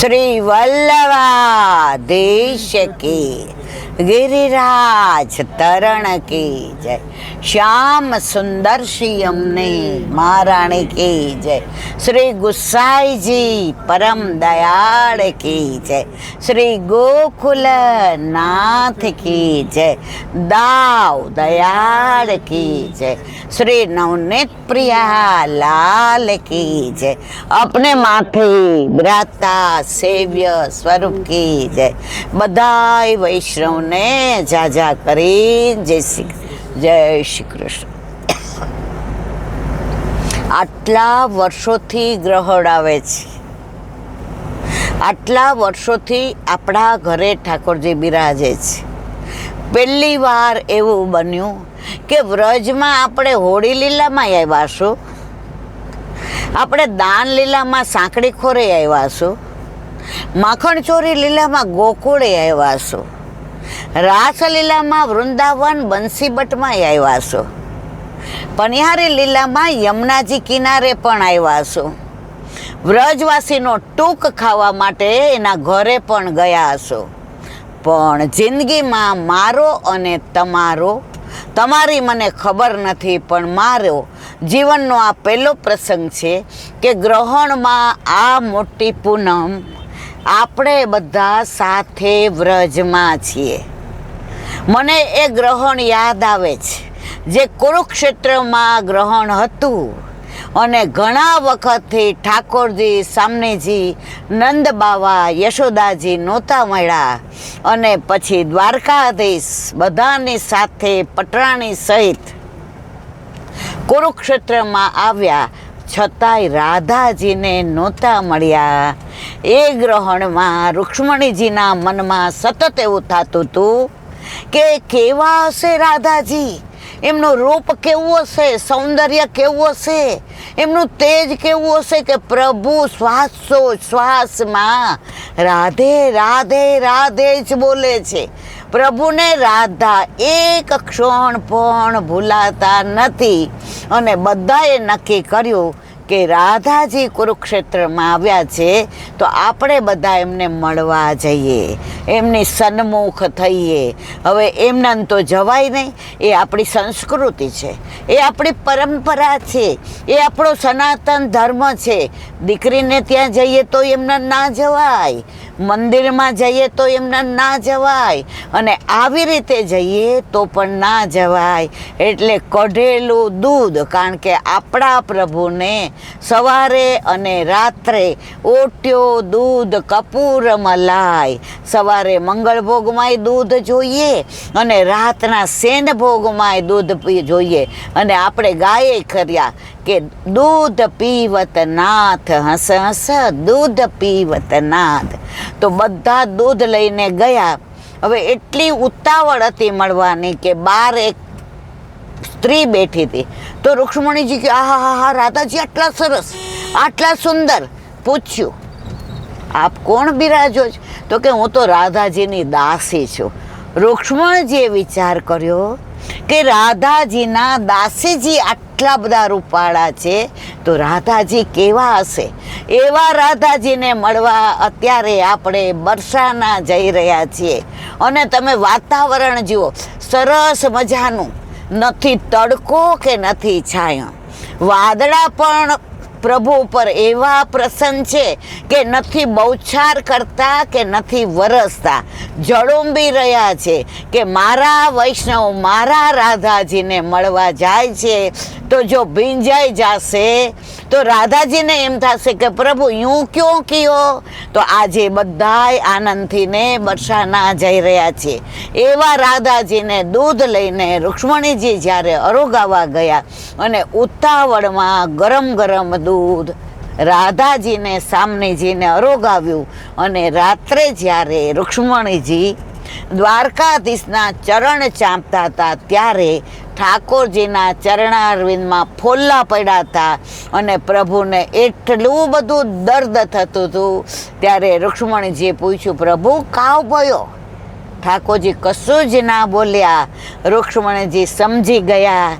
श्री वल्लभाधीश की, गिरिराज तरण की जय। श्याम सुंदर श्री यमुने महारानी की जय। श्री गुसाई जी परम दयाल की जय। श्री गोकुल नाथ की जय। दाव दयाल की जय। श्री नवनीत प्रिया लाल की जय। अपने माथे ब्राता सेव्य स्वरूप की जय। बधाई वैष्णव ने जाजा करी जय श्री કૃષ્ણ। આટલા વર્ષોથી ગ્રહણ આવે છે, આટલા વર્ષોથી આપણા ઘરે ઠાકોરજી બિરાજે છે। પહેલી વાર એવું બન્યું કે વ્રજમાં આપણે હોળી લીલામાં આવ્યા છું, આપણે દાન લીલામાં સાંકડી ખોરે આવ્યા છું, માખણ ચોરી લીલામાં ગોકુળે આવ્યા છું, રાસલીલામાં વૃંદાવન બંસીબટમાં આવ્યા છો, પનિહારી લીલામાં યમુનાજી કિનારે પણ આવ્યા છો, વ્રજવાસીનો ટૂંક ખાવા માટે એના ઘરે પણ ગયા છો। પણ જિંદગીમાં મારો અને તમારો, તમારી મને ખબર નથી, પણ મારો જીવનનો આ પહેલો પ્રસંગ છે કે ગ્રહણમાં આ મોટી પૂનમ આપણે બધા સાથે વ્રજમાં છીએ। મને એ ગ્રહણ યાદ આવે છે જે કુરુક્ષેત્રમાં ગ્રહણ હતું અને ઘણા વખતથી ઠાકોરજી, સામનેજી, નંદ બાવા, યશોદાજી નહોતા મળ્યા અને પછી દ્વારકાધીશ બધાની સાથે પટરાણી સહિત કુરુક્ષેત્રમાં આવ્યા, છતાંય રાધાજીને નહોતા મળ્યા। એ ગ્રહણમાં રૂક્ષ્મણીજીના મનમાં સતત એવું થતું હતું કે કેવા હશે રાધાજી, એમનું રૂપ કેવું હશે, સૌંદર્ય કેવું હશે, એમનું તેજ કેવું હશે કે પ્રભુ શ્વાસોશ્વાસમાં રાધે રાધે રાધે જ બોલે છે। પ્રભુને રાધા એક ક્ષણ પણ ભૂલાતા નથી અને બધાએ નક્કી કર્યું કે રાધાજી કુરુક્ષેત્રમાં આવ્યા છે તો આપણે બધા એમને મળવા જઈએ, એમની સન્મુખ થઈએ। હવે એમના તો જવાય નહીં, એ આપણી સંસ્કૃતિ છે, એ આપણી પરંપરા છે, એ આપણો સનાતન ધર્મ છે। દીકરીને ત્યાં જઈએ તો એમને ના જવાય, મંદિરમાં જઈએ તો એમને ના જવાય, અને આવી રીતે જઈએ તો પણ ના જવાય। એટલે કઢેલું દૂધ, કારણ કે આપણા પ્રભુને સવારે અને રાત્રે ઓટ્યો દૂધ કપૂર મલાય, સવારે મંગળ ભોગમાંય દૂધ જોઈએ અને રાતના સેન ભોગમાંય દૂધ જોઈએ। અને આપણે ગાયે ખર્યા કે દૂધ પીવત નાથ હસ હસ, દૂધ પીવત નાથ। તો બધા દૂધ લઈને ગયા। હવે એટલી ઉતાવળ હતી મળવાની કે બહાર એક સ્ત્રી બેઠી હતી, તો રૂક્ષ્મણીજી કે આહા રાધાજી આટલા સરસ, આટલા સુંદર। પૂછ્યું આપ કોણ બિરાજો છો? તો કે હું તો રાધાજીની દાસી છું। રૂક્ષ્મણજીએ વિચાર કર્યો કે રાધાજીના દાસીજી આટલા બધા રૂપાળા છે તો રાધાજી કેવા હશે? એવા રાધાજીને મળવા અત્યારે આપણે બરસાના જઈ રહ્યા છીએ અને તમે વાતાવરણ જુઓ, સરસ મજાનું, નથી તડકો કે નથી છાંયો, વાદળા પણ પ્રભુ ઉપર એવા પ્રસન્ન છે કે નથી બૌછાર કરતા કે નથી વરસતા, જળોંબી રહ્યા છે કે મારા વૈષ્ણવ મારા રાધાજીને મળવા જાય છે। તો જો ભીંજાઈ જશે તો રાધાજીને એમ થશે કે પ્રભુ યું ક્यों કિયો? તો આજે બધાય આનંદથી ને બરસાના જઈ રહ્યા છે। એવા રાધાજીને દૂધ લઈને રૂક્ષ્મણીજી જ્યારે અરોગાવા ગયા અને ઉતાવળમાં ગરમ ગરમ દૂધ રાધાજીને સામનેજીને અરોગાવ્યું અને રાત્રે જ્યારે રૂક્ષ્મણીજી દ્વારકાધીશના ચરણ ચાંપતા હતા ત્યારે ઠાકોરજીના ચરણારવિંદમાં ફોલ્લા પડ્યા હતા અને પ્રભુને એટલું બધું દર્દ થતું હતું। ત્યારે રૂક્ષ્મણીજીએ પૂછ્યું, પ્રભુ કાવ ભયો? ઠાકોરજી કશું જ ના બોલ્યા। રૂક્ષ્મણીજી સમજી ગયા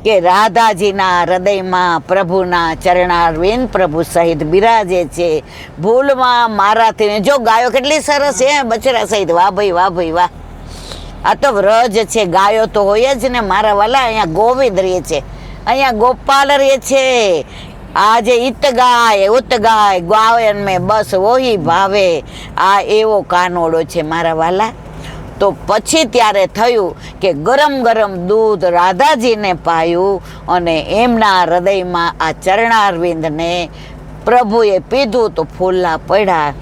કે રાધાજીના હૃદયમાં પ્રભુના ચરણારવિંદ પ્રભુ સહિત બિરાજે છે. ભૂલમાં મારાથી જો ગાયો કેટલી સરસ છે બછડા સહિત. વાહ ભાઈ વાહ ભાઈ વાહ. આ તો વ્રજ છે, ગાયો તો હોય જ ને મારા વાલા. અહીંયા ગોવિંદ રહે છે, અહીંયા ગોપાલ રહે છે. આજે ઈત ગાય ઉત ગાય ગાયન મેં બસ વોહી ભાવે. આ એવો કાનોડો છે મારા વાલા. તો પછી ત્યારે થયું કે ગરમ ગરમ દૂધ રાધાજીને પાયું અને એમના હૃદયમાં આ ચરણારવિંદને પ્રભુએ પીધું તો ફૂલના પડ્યા.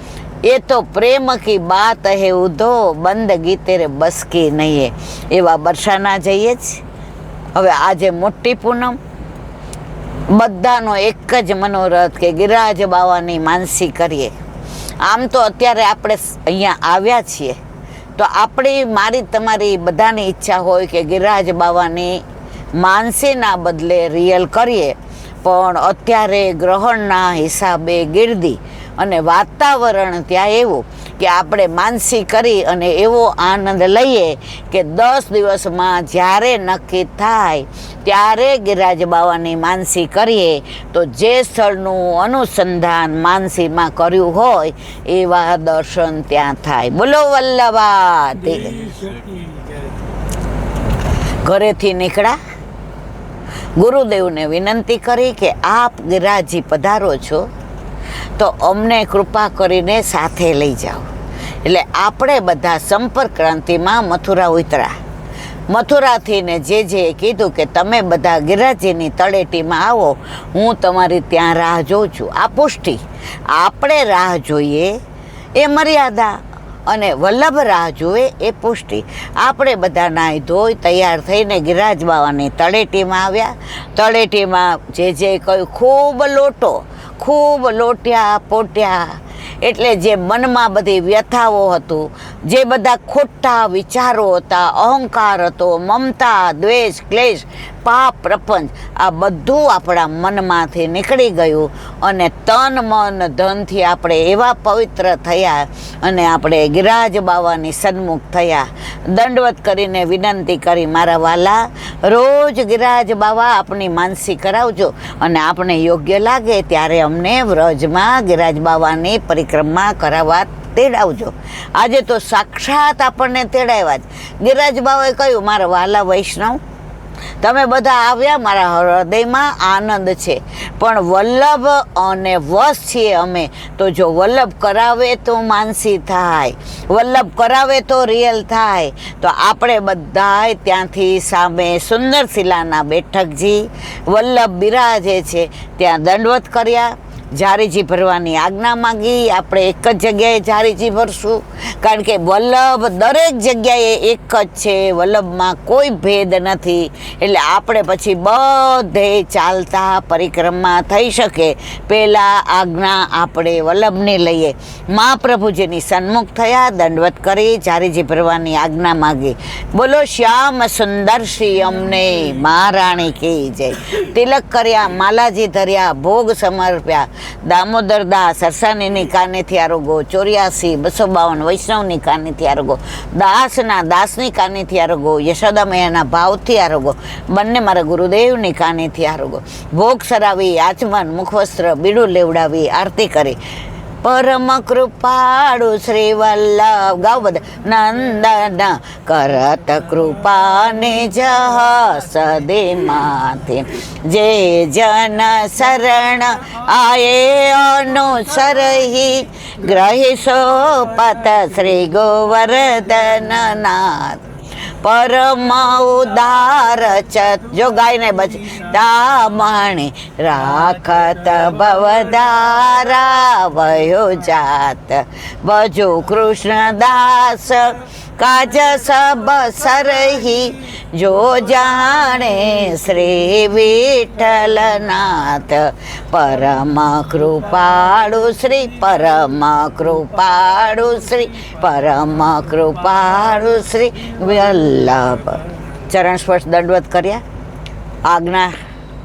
એ તો પ્રેમ કી બાત હે ઉધો બંદગી તેરે બસ કી નહીં. એવા બરસાના જઈએ જ. હવે આજે મોટી પૂનમ, બધાનો એક જ મનોરથ કે ગિરિરાજ બાવાની માનસી કરીએ. આમ તો અત્યારે આપણે અહીંયા આવ્યા છીએ તો આપણી મારી તમારી બધાની ઈચ્છા હોય કે ગિરિરાજ બાવાની માનસીના બદલે રિયલ કરીએ. પણ અત્યારે ગ્રહણના હિસાબે ગીર્દી અને વાતાવરણ ત્યાં એવું કે આપણે માનસી કરી અને એવો આનંદ લઈએ કે 10 દિવસમાં જ્યારે નક્કી થાય ત્યારે ગિરિરાજ બાવાની માનસી કરીએ તો જે સ્થળનું અનુસંધાન માનસીમાં કર્યું હોય એવા દર્શન ત્યાં થાય. બોલો વલ્લભા. ઘરેથી નીકળ્યા, ગુરુદેવને વિનંતી કરી કે આપ ગિરિરાજજી પધારો છો તો અમને કૃપા કરીને સાથે લઈ જાઓ. એટલે આપણે બધા સંપર્ક ક્રાંતિમાં મથુરા ઉતર્યા. મથુરાથી ને જે કીધું કે તમે બધા ગિરિરાજજીની તળેટીમાં આવો, હું તમારી ત્યાં રાહ જોઉં છું. આ પુષ્ટિ. આપણે રાહ જોઈએ એ મર્યાદા અને વલ્લભ રાહ જોવે એ પુષ્ટિ. આપણે બધા નાહી ધોઈ તૈયાર થઈને ગિરિરાજ બાવાની તળેટીમાં આવ્યા. તળેટીમાં જે કહ્યું ખૂબ લોટ્યા પોટ્યા. એટલે જે મનમાં બધી વ્યથાઓ હતું, જે બધા ખોટા વિચારો હતા, અહંકાર હતો, મમતા, દ્વેષ, ક્લેશ, પાપ, પ્રપંચ, આ બધું આપણા મનમાંથી નીકળી ગયું અને તન મન ધનથી આપણે એવા પવિત્ર થયા અને આપણે ગિરિરાજ બાવાની સન્મુખ થયા. દંડવત કરીને વિનંતી કરી, મારા વાલા રોજ ગિરિરાજ બાવા આપની માનસી કરાવજો અને આપણે યોગ્ય લાગે ત્યારે અમને વ્રજમાં ગિરિરાજ બાવાની પરિક્રમા કરાવવા તેડાવજો. આજે તો સાક્ષાત આપણને તેડાવ્યા જ. ગિરિરાજ બાવાએ કહ્યું, મારા વાલા વૈષ્ણવ તમે બધા આવ્યા, મારા હૃદયમાં આનંદ છે, પણ વલ્લભ અને વશ છીએ અમે. તો જો વલ્લભ કરાવે તો માનસી થાય, વલ્લભ કરાવે તો રિયલ થાય. તો આપણે બધાય ત્યાંથી સામે સુંદર શિલાના બેઠકજી વલ્લભ બિરાજે છે ત્યાં દંડવત કર્યા. ઝારીજી ભરવાની આજ્ઞા માંગી. આપણે એક જ જગ્યાએ ઝારીજી ભરશું, કારણ કે વલ્લભ દરેક જગ્યાએ એક જ છે, વલ્લભમાં કોઈ ભેદ નથી. એટલે આપણે પછી બધે ચાલતા પરિક્રમા થઈ શકે. પહેલાં આજ્ઞા આપણે વલ્લભની લઈએ. મહાપ્રભુજીની સન્મુખ થયા, દંડવત કરી, ઝારીજી ભરવાની આજ્ઞા માગી. બોલો શ્યામ સુંદર શ્રી અમને મહારાણી કી જય. તિલક કર્યા, માલાજી ધર્યા, ભોગ સમર્પ્યા. દામોદર દાસ સરસાનીની કાનેથી આરોગો, 84 252 વૈષ્ણવની કાનેથી આરોગો, દાસની કાનેથી આરોગો, યશોદા મૈયાના ભાવથી આરોગો, બંને મારા ગુરુદેવની કાનેથી આરોગો. ભોગ સરાવી, આચમન, મુખવસ્ત્ર, બીડું લેવડાવી, આરતી કરી. પરમ કૃપાળુ શ્રી વલ્લભ ગાવ બધા. નંદન કરત કૃપાને જહ સદે માથે, જે જન શરણ આયે અનુસરહી, ગ્રહિસો પત શ્રી ગોવર્ધન નાથ. પરમ ઉદાર જો ગાયને બચ દામણી રાખત ભવદારા વયો જાત, ભજો કૃષ્ણદાસ કાજ સબ સરહી, જો જાણે શ્રી વિઠ્ઠલનાથ. પરમ કૃપાળુ શ્રી, પરમ કૃપાળુ શ્રી, પરમ કૃપાળુ શ્રી વલ્લભ. ચરણ સ્પર્શ દંડવત કર્યા, આજ્ઞા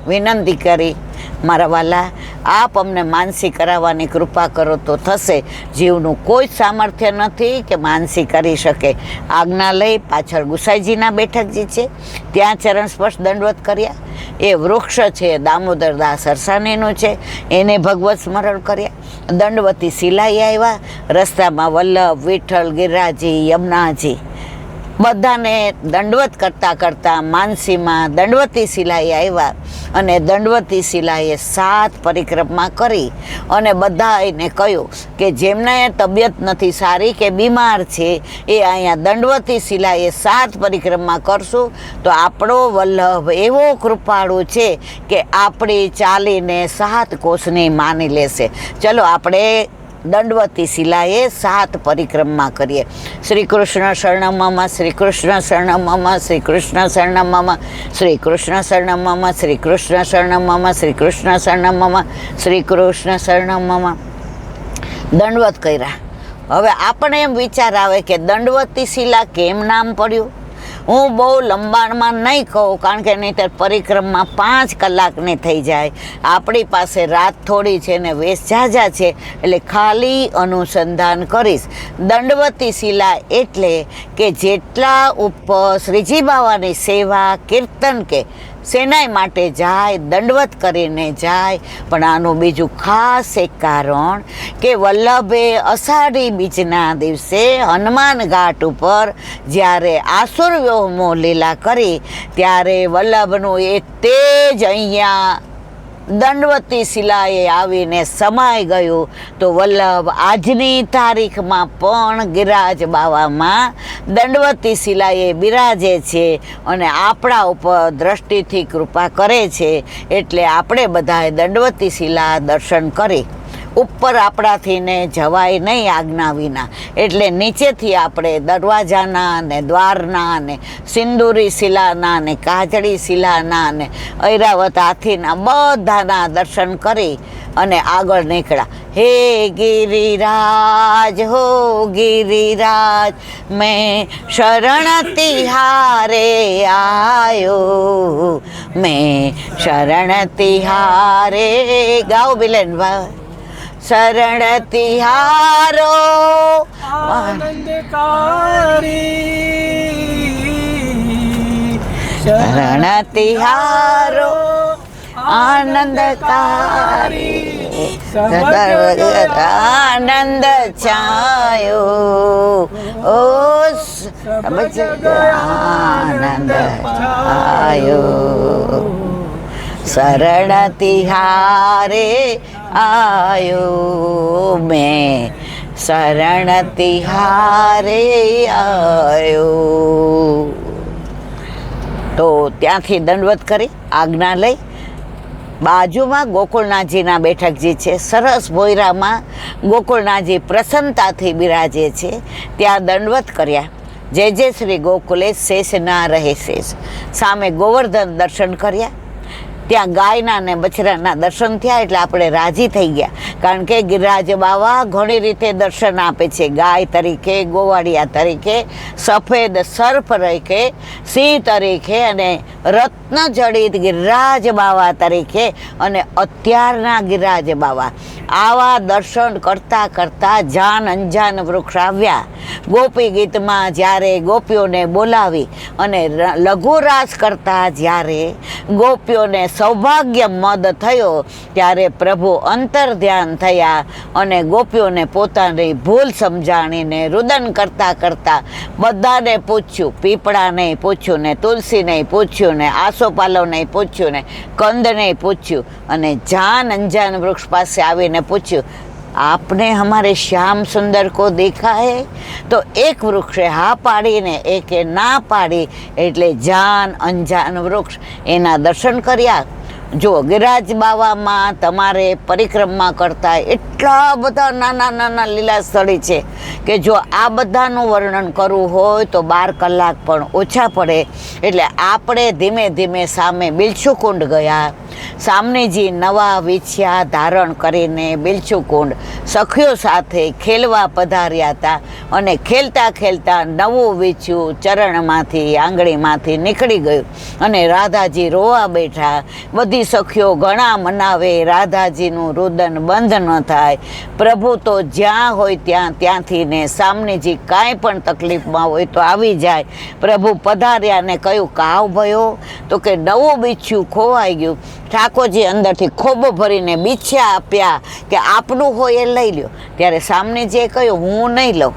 વિનંતી કરી, મારા વાલા, આપ અમને માનસી કરાવવાની કૃપા કરો તો થશે. જીવનું કોઈ સામર્થ્ય નથી કે માનસી કરી શકે. આજ્ઞા લઈ પાછળ ગુસાઈજીના બેઠકજી છે, ત્યાં ચરણ સ્પર્શ દંડવત કર્યા. એ વૃક્ષ છે દામોદરદાસ અરસાણીનું છે, એને ભગવત સ્મરણ કર્યા. દંડવતી શિલાઈ આવ્યા, રસ્તામાં વલ્લભ, વિઠ્ઠલ, ગિરિરાજી, યમુનાજી બધાને દંડવત કરતાં કરતાં માનસીમાં દંડવતી શિલાએ આવ્યા. અને દંડવતી શિલાએ 7 પરિક્રમા કરી અને બધાને કહ્યું કે જેમને તબિયત નથી સારી કે બીમાર છે એ અહીંયા દંડવતી શિલાએ 7 પરિક્રમા કરશું તો આપણો વલ્લભ એવો કૃપાળુ છે કે આપણી ચાલીને 7 કોસની માની લેશે. ચલો આપણે દંડવતી શિલાએ 7 પરિક્રમા કરીએ. શ્રી કૃષ્ણ શરણમમ, શ્રી કૃષ્ણ શરણમમ, શ્રી કૃષ્ણ શરણમમ, શ્રી કૃષ્ણ શરણમમ, શ્રી કૃષ્ણ શરણમમ, શ્રી કૃષ્ણ શરણમમ, શ્રી કૃષ્ણ શરણમમ. દંડવત કર્યા. હવે આપણે એમ વિચાર આવે કે દંડવતી શિલા કેમ નામ પડ્યું. હું બહુ લંબાણમાં નહીં કહું, કારણ કે નહીંતર પરિક્રમા 5 કલાકની થઈ જાય. આપણી પાસે રાત થોડી છે ને વેશ ઝાઝા છે, એટલે ખાલી અનુસંધાન કરીશ. દંડવતી શિલા એટલે કે જેટલા ઉપર શ્રીજી બાવાની સેવા કીર્તન કે સેનાઈ માટે જાય, દંડવત કરીને જાય. પણ આનું બીજું ખાસ એક કારણ કે વલ્લભે અષાઢી બીજના દિવસે હનુમાન ઘાટ ઉપર જ્યારે આસુર વ્યોમો લીલા કરી ત્યારે વલ્લભનું એક તેજ અહીંયા દંડવતી શિલાએ આવીને સમાઈ ગયું. તો વલ્લભ આજની તારીખમાં પણ ગિરિરાજ બાવામાં દંડવતી શિલાએ બિરાજે છે અને આપણા ઉપર દ્રષ્ટિથી કૃપા કરે છે. એટલે આપણે બધાએ દંડવતી શિલા દર્શન કરી. ઉપર આપણાથી ને જવાય નહીં આજ્ઞા વિના, એટલે નીચેથી આપણે દરવાજાના ને દ્વારના ને સિંદૂરી શિલાના ને કાજળી શિલાના ને ઐરાવત હાથીના બધાના દર્શન કરી અને આગળ નીકળ્યા. હે ગિરિરાજ હો ગિરિરાજ, મેં શરણ તિહારે આયો, મેં શરણ તિહારે. ગાઓ બિલેનભાઈ. શરણ તિહારો આનંદકારી, શરણ તિહારો આનંદકારી, આનંદ છાયો ઓ આનંદ છાયો. શરણ તિહારે આયો, મેં શરણ તિહારે આયો. તો ત્યાંથી દંડવત કરી આજ્ઞા લઈ. બાજુમાં ગોકુળનાથજીના બેઠકજી છે. સરસ ભોયરામાં ગોકુળનાથજી પ્રસન્નતાથી બિરાજે છે. ત્યાં દંડવત કર્યા. જય જય શ્રી ગોકુલે શેષ ના રહે શેષ. સામે ગોવર્ધન દર્શન કર્યા. ત્યાં ગાયના ને બછડાના દર્શન થયા એટલે આપણે રાજી થઈ ગયા. કારણ કે ગિરિરાજ બાવા ઘણી રીતે દર્શન આપે છે. ગાય તરીકે, ગોવાળિયા તરીકે, સફેદ સર્પ તરીકે, સિંહ તરીકે અને રત્ન જડિત ગિરિરાજ બાવા તરીકે અને અત્યારના ગિરિરાજ બાવા. આવા દર્શન કરતાં કરતાં જાન અંજાન વૃક્ષ આવ્યા. ગોપી ગીતમાં જ્યારે ગોપીઓને બોલાવી અને લઘુરાસ કરતા જ્યારે ગોપીઓને સૌભાગ્ય મદ થયો ત્યારે પ્રભુ અંતર ધ્યાન થયા અને ગોપીઓને પોતાની ભૂલ સમજાણીને રુદન કરતાં કરતાં બધાને પૂછ્યું. પીપળાને પૂછ્યું ને, તુલસીને પૂછ્યું ને, આસોપાલવને પૂછ્યું ને, કંદને પૂછ્યું અને જાન અંજાન વૃક્ષ પાસે આવીને પૂછ્યું, આપને હમારે શ્યામ સુંદર કો દેખા હે? તો એક વૃક્ષે હા પાડીને એકે ના પાડી, એટલે જાન અંજાન વૃક્ષ એના દર્શન કર્યા. જો ગિરિરાજ બાવામાં તમારે પરિક્રમા કરતા એટલા બધા નાના નાના લીલા સ્થળી છે કે જો આ બધાનું વર્ણન કરવું હોય તો 12 કલાક પણ ઓછા પડે. એટલે આપણે ધીમે ધીમે સામે બિલચુકુંડ ગયા. સામનેજી નવા વિછ્યા ધારણ કરીને બિલચુકુંડ સખીઓ સાથે ખેલવા પધાર્યા હતા. અને ખેલતા ખેલતા નવું વીછ્યું ચરણમાંથી આંગળીમાંથી નીકળી ગયું અને રાધાજી રોવા બેઠા. બધી સખીઓ ઘણા મનાવે, રાધાજીનું રુદન બંધ ન થાય. પ્રભુ તો જ્યાં હોય ત્યાંથી ને સામનેજી કાંઈ પણ તકલીફમાં હોય તો આવી જાય. પ્રભુ પધાર્યા ને કહ્યું કાવ ભયો, તો કે નવું બીછ્યું ખોવાઈ ગયું. ઠાકોરજી અંદરથી ખોબો ભરીને બીછ્યા આપ્યા કે આપનું હોય એ લઈ લ્યો. ત્યારે સામનેજીએ કહ્યું હું નહીં લઉં,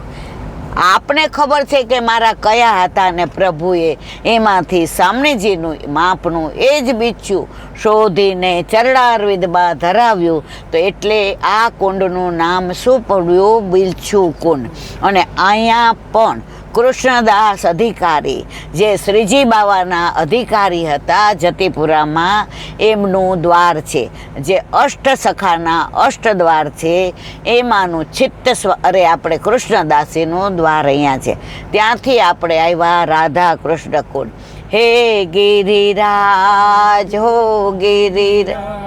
આપને ખબર છે કે મારા કયા હતા. ને પ્રભુએ એમાંથી સામનેજીનું માપનું એ જ બીછ્યું શોધીને ચરણારવિંદમાં ધરાવ્યું. તો એટલે આ કુંડનું નામ શું પડ્યું? બિલચુ કુંડ. અને અહીંયા પણ કૃષ્ણદાસ અધિકારી, જે શ્રીજી બાવાના અધિકારી હતા જતીપુરામાં, એમનું દ્વાર છે, જે અષ્ટસખાના અષ્ટદ્વાર છે. એમાંનું આપણે કૃષ્ણદાસીનું દ્વાર અહીંયા છે. ત્યાંથી આપણે આવ્યા રાધા કૃષ્ણ કુંડ. હે ગિરિરાજ હો ગિરિરાજ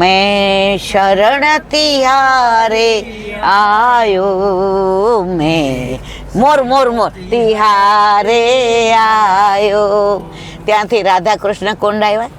मैं शरण तिहारे आयो, मैं मोर मोर मोर तिहारे आयो. ત્યાંથી રાધા કૃષ્ણ કુંડ આવ્યા.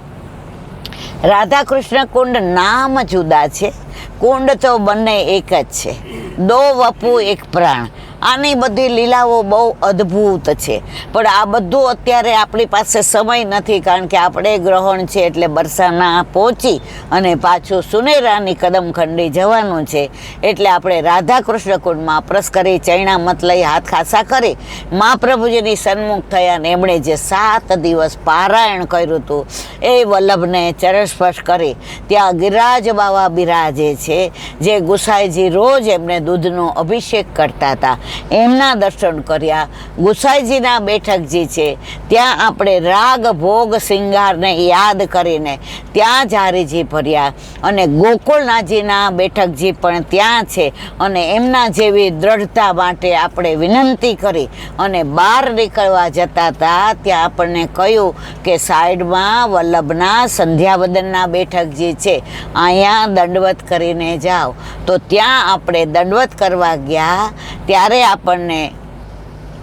રાધા કૃષ્ણ કુંડ નામ જુદા છે, કુંડ તો બંને એક જ છે. દો વપુ એક પ્રાણ. આની બધી લીલાઓ બહુ અદ્ભુત છે. પણ આ બધું અત્યારે આપણી પાસે સમય નથી, કારણ કે આપણે ગ્રહણ છે એટલે બરસાના પહોંચી અને પાછું સુનેરાની કદમખંડી જવાનું છે. એટલે આપણે રાધા કૃષ્ણ કુંડમાં પ્રસ કરી ચૈણામત લઈ હાથ ખાસા કરી મહાપ્રભુજીની સન્મુખ થયા. ને એમણે જે 7 દિવસ પારાયણ કર્યું હતું એ વલ્લભને ચરણસ્પર્શ કરી. ત્યાં ગિરિરાજ બાવા બિરાજે છે, જે ગુસાઈજી રોજ એમને દૂધનો અભિષેક કરતા હતા. એમના દર્શન કર્યા. ગુસાઈજીના બેઠકજી છે, ત્યાં આપણે રાગ ભોગ સિંગારને યાદ કરીને ત્યાં જારીજી ભર્યા. અને ગોકુળનાથજીના બેઠકજી પણ ત્યાં છે, અને એમના જેવી દ્રઢતા માટે આપણે વિનંતી કરી અને બહાર નીકળવા જતા હતા. ત્યાં આપણને કહ્યું કે સાઈડમાં વલ્લભના સંધ્યાવદનના બેઠકજી છે, અહીંયા દંડવત કરીને જાઓ. તો ત્યાં આપણે દંડવત કરવા ગયા. ત્યારે આપણને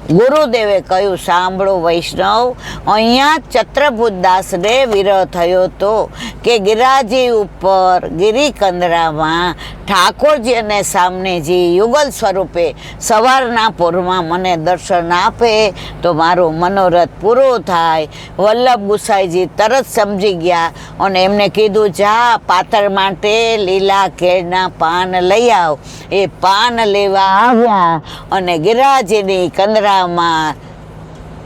ગુરુદેવે કહ્યું, સાંભળો વૈષ્ણવ, અહીંયા ચત્રભૂતદાસને વિરહ થયો હતો કે ગિરિરાજી ઉપર ગિરિકંદરામાં ઠાકોરજી અને સામનેજી યુગલ સ્વરૂપે સવારના પૂરમાં મને દર્શન આપે તો મારો મનોરથ પૂરો થાય. વલ્લભ ગુસાઈજી તરત સમજી ગયા અને એમને કીધું, જા પાતળ માટે લીલા કેળના પાન લઈ આવ. એ પાન લેવા આવ્યા અને ગિરિરાજીની કંદરામાં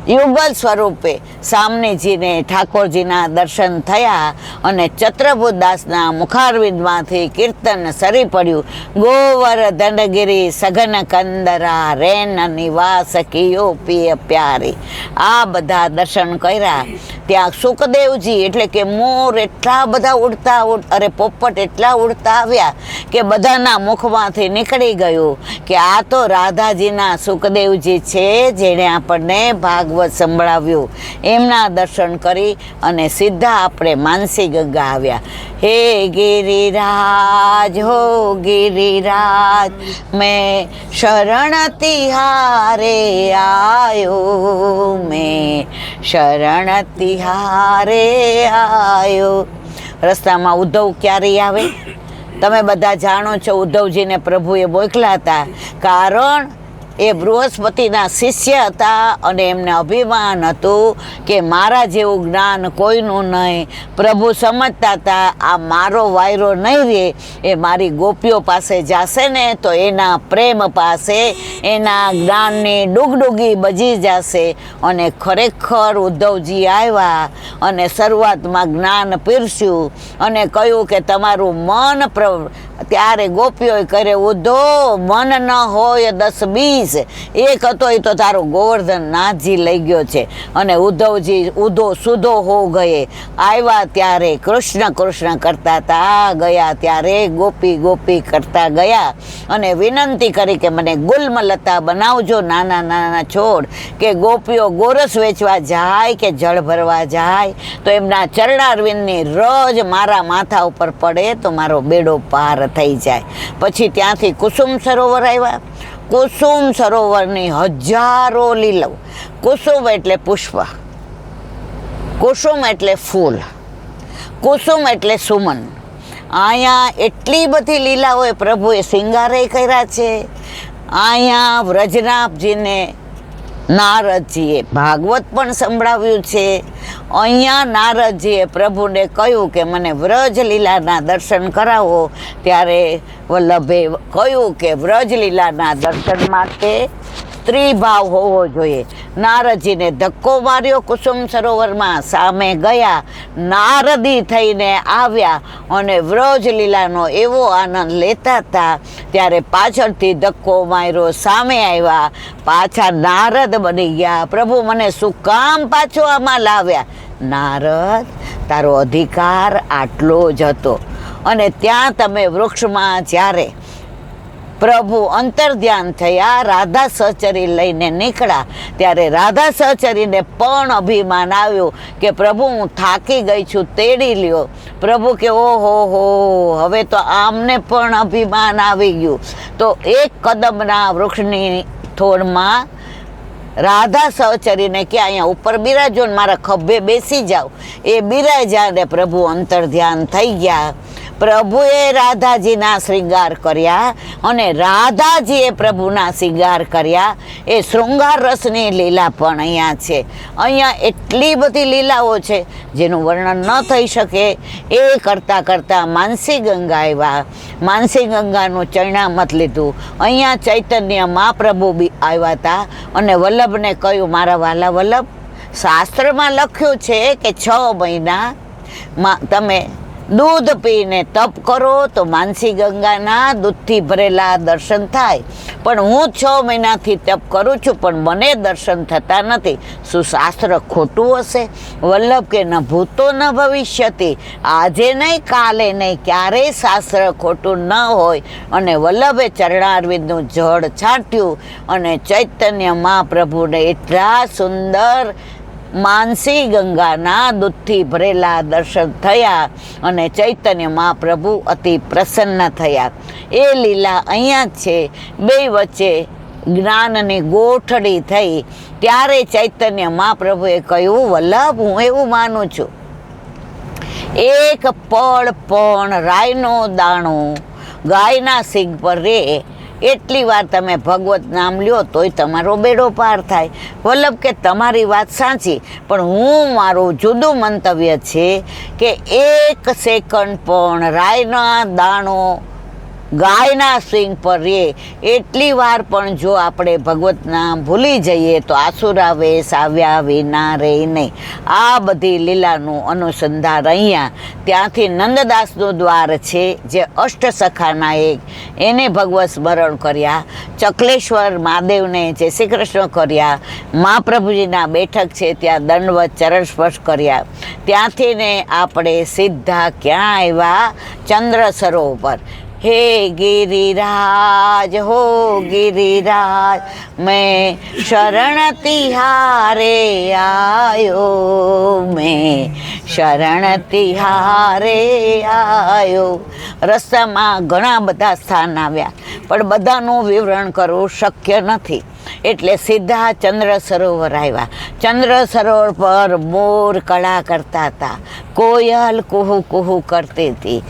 યુગલ સ્વરૂપે સામનેજીને ઠાકોરજીના દર્શન થયા. અને ચત્રભૂતદાસના મુખારવિંદમાંથી કીર્તન સરી પડ્યું, ગોવર્ધનગિરી સઘન કંદરા રેન નિવાસ કિયો પિય પ્યારી. આ બધા દર્શન કર્યા. ત્યાં સુખદેવજી એટલે કે મોર એટલા બધા ઉડતા પોપટ એટલા ઉડતા આવ્યા કે બધાના મુખમાંથી નીકળી ગયું કે આ તો રાધાજીના સુખદેવજી છે, જેણે આપણને ભાગવત સંભળાવ્યું. એમના દર્શન કરી અને સીધા આપણે માનસી ગંગા આવ્યા. હે ગિરિરાજ હો ગિરિરાજ, મેં શરણ તિહારે આયો, મેં શરણ તિહારે આયો. રસ્તામાં ઉદ્ધવ ક્યારે આવે? તમે બધા જાણો છો, ઉદ્ધવજીને પ્રભુએ મોકલ્યા હતા, કારણ એ બૃહસ્પતિના શિષ્ય હતા અને એમને અભિમાન હતું કે મારા જેવું જ્ઞાન કોઈનું નહીં. પ્રભુ સમજતા હતા આ મારો વાયરો નહીં રહે, એ મારી ગોપીઓ પાસે જશે ને તો એના પ્રેમ પાસે એના જ્ઞાનની ડૂગડૂગી બજી જશે. અને ખરેખર ઉદ્ધવજી આવ્યા અને શરૂઆતમાં જ્ઞાન પીરસ્યું અને કહ્યું કે તમારું મન ત્યારે ગોપીઓએ કરે ઉધો મન ન હોય 10-20, એક હતો એ તો તારો ગોવર્ધન નાથજી લઈ ગયો છે. અને ઉદ્ધવજી ઉધો સુધો હો ગયે, આવ્યા ત્યારે કૃષ્ણ કૃષ્ણ કરતા હતા, ગયા ત્યારે ગોપી ગોપી કરતા ગયા. અને વિનંતી કરી કે મને ગુલમલતા બનાવજો, નાના નાના છોડ, કે ગોપીઓ ગોરસ વેચવા જાય કે જળ ભરવા જાય તો એમના ચરણારવિંદની રોજ મારા માથા ઉપર પડે તો મારો બેડો પાર થઈ જાય. પછી ત્યાંથી કુસુમ સરોવર આવ્યા. કુસુમ સરોવરની હજારો લીલાઓ. કુસુમ એટલે પુષ્પ, કુસુમ એટલે ફૂલ, કુસુમ એટલે સુમન. અહીંયા એટલી બધી લીલાઓએ પ્રભુએ શિંગારે કર્યા છે. અહીંયા વ્રજનાભજીને નારદજીએ ભાગવત પણ સંભળાવ્યું છે. અહીંયા નારદજીએ પ્રભુને કહ્યું કે મને વ્રજલીલાના દર્શન કરાવો, ત્યારે વલ્લભે કહ્યું કે વ્રજલીલાના દર્શન માટે સ્ત્રી ભાવ હોવો જોઈએ. નારદજીને ધક્કો માર્યો કુસુમ સરોવરમાં, સામે ગયા, નારદી થઈને આવ્યા અને વ્રજલીલાનો એવો આનંદ લેતા હતા. ત્યારે પાછળથી ધક્કો માર્યો, સામે આવ્યા, પાછા નારદ બની ગયા. પ્રભુ મને શું કામ પાછો આમાં લાવ્યા? નારદ, તારો અધિકાર આટલો જ હતો. અને ત્યાં તમે વૃક્ષમાં જ્યારે પ્રભુ અંતર્ધ્યાન થયા, રાધા સહચરી લઈને નીકળ્યા, ત્યારે રાધા સહચરીને પણ અભિમાન આવ્યું કે પ્રભુ હું થાકી ગઈ છું, તેડી લ્યો. પ્રભુ કે ઓહો હો, હવે તો આમને પણ અભિમાન આવી ગયું. તો એક કદમના વૃક્ષની થોડમાં રાધા સહચરીને કે અહીંયા ઉપર બિરાજો ને મારા ખભે બેસી જાઓ. એ બિરાજ્યા ને પ્રભુ અંતર્ધ્યાન થઈ ગયા. પ્રભુએ રાધાજીના શ્રૃંગાર કર્યા અને રાધાજીએ પ્રભુના શ્રૃંગાર કર્યા. એ શૃંગાર રસની લીલા પણ અહીંયા છે. અહીંયા એટલી બધી લીલાઓ છે જેનું વર્ણન ન થઈ શકે. એ કરતાં કરતાં માનસી ગંગા આવ્યા. માનસી ગંગાનું ચરણામત લીધું. અહીંયા ચૈતન્ય મહાપ્રભુ બી આવ્યા હતા અને વલ્લભને કહ્યું, મારા વાલા વલ્લભ, શાસ્ત્રમાં લખ્યું છે કે 6 મહિના તમે દૂધ પીને તપ કરો તો માનસી ગંગાના દૂધથી ભરેલા દર્શન થાય. પણ હું 6 મહિનાથી તપ કરું છું પણ મને દર્શન થતા નથી. શું શાસ્ત્ર ખોટું હશે? વલ્લભ કે ન ભૂતો ન ભવિષ્યતિ, આજે નહીં કાલે નહીં, ક્યારેય શાસ્ત્ર ખોટું ન હોય. અને વલ્લભે ચરણારવિંદનું જળ છાંટ્યું અને ચૈતન્ય મહાપ્રભુને એટલા સુંદર માનસી ગંગાના દૂધથી ભરેલા દર્શન થયા અને ચૈતન્ય મહાપ્રભુ અતિ પ્રસન્ન થયા. એ લીલા અહીંયા જ છે. બે વચ્ચે જ્ઞાનની ગોઠડી થઈ. ત્યારે ચૈતન્ય મહાપ્રભુએ કહ્યું, વલ્લભ, હું એવું માનું છું, એક પળ પણ રાયનો દાણો ગાયના સિંગ પર રે એટલી વાર તમે ભગવત નામ લ્યો તોય તમારો બેડો પાર થાય. વલ્લભ કે તમારી વાત સાચી, પણ હું મારું જુદું મંતવ્ય છે કે 1 સેકન્ડ પણ રાયના દાણો ગાયના સિંગ પર રે એટલી વાર પણ જો આપણે ભગવત નામ ભૂલી જઈએ તો આસુરા વેશ આવ્યા વિના રહે નહીં. આ બધી લીલાનું અનુસંધાન અહીંયા. ત્યાંથી નંદદાસનું દ્વાર છે જે અષ્ટસખાના એક, એને ભગવત સ્મરણ કર્યા. ચકલેશ્વર મહાદેવને જય શ્રી કૃષ્ણ કર્યા. મહાપ્રભુજીના બેઠક છે ત્યાં દંડવત ચરણ સ્પર્શ કર્યા. ત્યાંથી ને આપણે સીધા ક્યાં આવ્યા? ચંદ્ર સરોવર. हे गिरिराज हो गिरिराज, मैं शरण तिहारे आयो, मैं शरण तिहारे आयो. રસ્તામાં ઘણા બધા સ્થાન આવ્યા પણ બધાનું વિવરણ કરવું શક્ય નથી, એટલે સીધા ચંદ્ર સરોવર આવ્યા. ચંદ્ર સરોવર પર મોર કળા કરતા હતા, કોયલ કુહુ કુહુ કરતી હતી.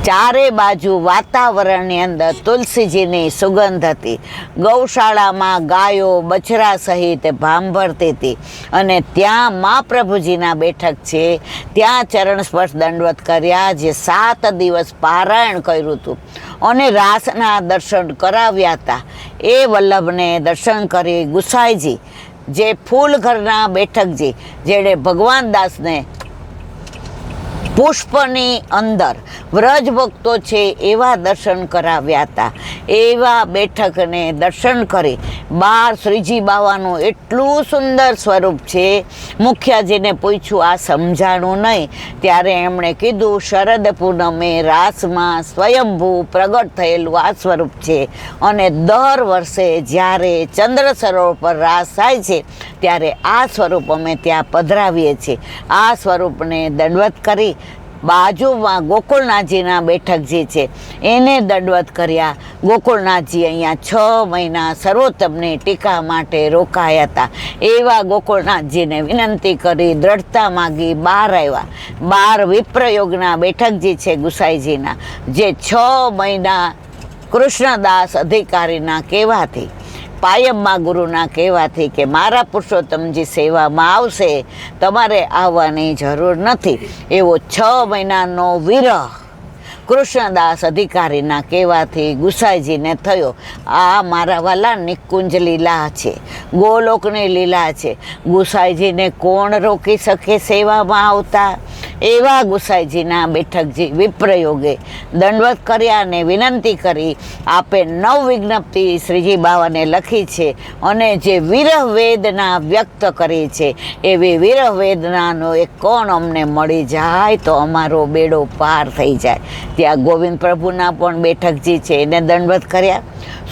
ચારે બાજુ વાતાવરણની અંદર તુલસીજીની સુગંધ હતી. ગૌશાળામાં ગાયો બછરા સહિત ભાંભરતી હતી. અને ત્યાં મહાપ્રભુજીના બેઠક છે ત્યાં ચરણ સ્પર્શ દંડવત કર્યા, જે 7 દિવસ પારાયણ કર્યું હતું અને રાસના દર્શન કરાવ્યા હતા. એ વલ્લભને દર્શન કરી ગુસાઈજી, જે ફૂલઘરના બેઠકજી, જેણે ભગવાન દાસને પુષ્પની અંદર વ્રજ ભક્તો છે એવા દર્શન કરાવ્યા હતા. એવા બેઠકને દર્શન કરી બહાર શ્રીજી બાવાનું એટલું સુંદર સ્વરૂપ છે. મુખિયાજીને પૂછ્યું આ સમજાણું નહીં, ત્યારે એમણે કીધું શરદ પૂનમે રાસમાં સ્વયંભૂ પ્રગટ થયેલું આ સ્વરૂપ છે અને દર વર્ષે જ્યારે ચંદ્ર સરોવર પર રાસ થાય છે ત્યારે આ સ્વરૂપ અમે ત્યાં પધરાવીએ છીએ. આ સ્વરૂપને દંડવત કરી બાજુમાં ગોકુળનાથજીના બેઠક જે છે એને દંડવત કર્યા. ગોકુળનાથજી અહીંયા 6 મહિના સર્વોત્તમની ટીકા માટે રોકાયા હતા. એવા ગોકુળનાથજીને વિનંતી કરી દ્રઢતા માગી બહાર આવ્યા. બહાર વિપ્રયોગના બેઠક જે છે ગુસાઈજીના, જે 6 મહિના કૃષ્ણદાસ અધિકારીના કહેવાથી, પાયમમાં ગુરુના કહેવાથી કે મારા પુરુષોત્તમજી સેવામાં આવશે, તમારે આવવાની જરૂર નથી, એવો 6 મહિનાનો વિરહ કૃષ્ણદાસ અધિકારીના કહેવાથી ગુસાઈજીને થયો. આ મારા વાલા નિકુંજ લીલા છે, ગોલોકની લીલા છે. ગુસાઈજીને કોણ રોકી શકે સેવામાં આવતા? એવા ગુસાઈજીના બેઠકજી વિપ્રયોગે દંડવત કર્યા અને વિનંતી કરી. આપે 9 વિજ્ઞપ્તિ શ્રીજી બાવાને લખી છે અને જે વિરહ વેદના વ્યક્ત કરી છે એવી વિરહ વેદનાનો એક કોણ અમને મળી જાય તો અમારો બેડો પાર થઈ જાય. ત્યાં ગોવિંદ પ્રભુના પણ બેઠકજી છે એને દંડવત કર્યા.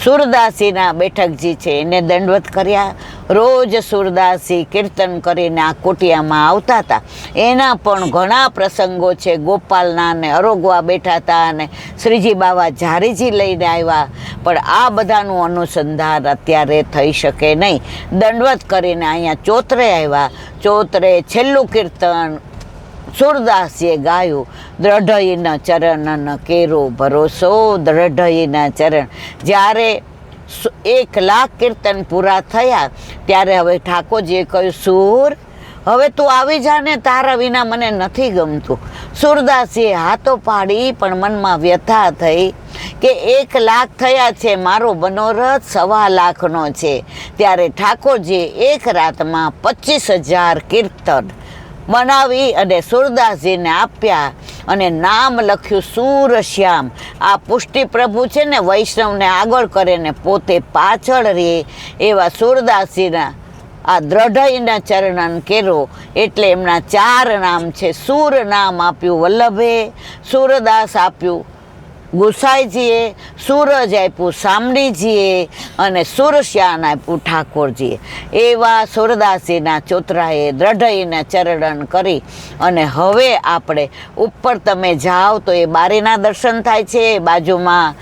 સુરદાસીના બેઠકજી છે એને દંડવત કર્યા. રોજ સુરદાસી કીર્તન કરીને આ કુટિયામાં આવતા હતા. એના પણ ઘણા પ્રસંગો છે. ગોપાલના ને અરોગવા બેઠા હતા અને શ્રીજી બાવા ઝારીજી લઈને આવ્યા. પણ આ બધાનું અનુસંધાન અત્યારે થઈ શકે નહીં. દંડવત કરીને અહીંયા ચોતરે આવ્યા. ચોતરે છેલ્લું કીર્તન સુરદાસીએ ગાયું, દ્રઢઈના ચરણન કેરો ભરોસો, દ્રઢઈના ચરણ. જ્યારે 1 લાખ કીર્તન પૂરા થયા ત્યારે હવે ઠાકોરજીએ કહ્યું, સુર હવે તું આવી જા ને, તારા વિના મને નથી ગમતું. સુરદાસીએ હાથો પાડી પણ મનમાં વ્યથા થઈ કે 1 લાખ થયા છે, મારો મનોરથ 1.25 લાખનો છે. ત્યારે ઠાકોરજીએ એક રાતમાં 25,000 કીર્તન બનાવી અને સુરદાસજીને આપ્યા અને નામ લખ્યું સુરશ્યામ. આ પુષ્ટિ પ્રભુ છે ને, વૈષ્ણવને આગળ કરે ને પોતે પાછળ રહે એવા સુરદાસજીના આ દ્રઢઈના ચરણન કેરો એટલે એમના 4 નામ છે. સુર નામ આપ્યું વલ્લભે, સુરદાસ આપ્યું ગુસાઈજીએ, સૂરજ આપ્યું સામડીજીએ અને સુરશ્યાન આપ્યું ઠાકોરજીએ. એવા સુરદાસીના ચોતરાએ દ્રઢઈના ચરણન કરી અને હવે આપણે ઉપર તમે જાઓ તો એ બારીના દર્શન થાય છે. બાજુમાં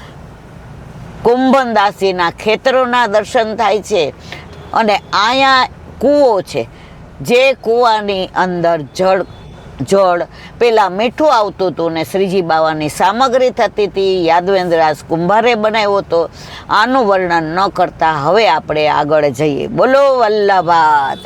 કુંભનદાસીના ખેતરોના દર્શન થાય છે અને અહીંયા કૂવો છે, જે કૂવાની અંદર જળ પેલા મીઠું આવતું હતું ને શ્રીજી બાવાની સામગ્રી થતી હતી. યાદવેન્દ્રદાસ કુંભારે બનાવ્યો હતો. આનું વર્ણન ન કરતા હવે આપણે આગળ જઈએ. બોલો વલ્લભાત.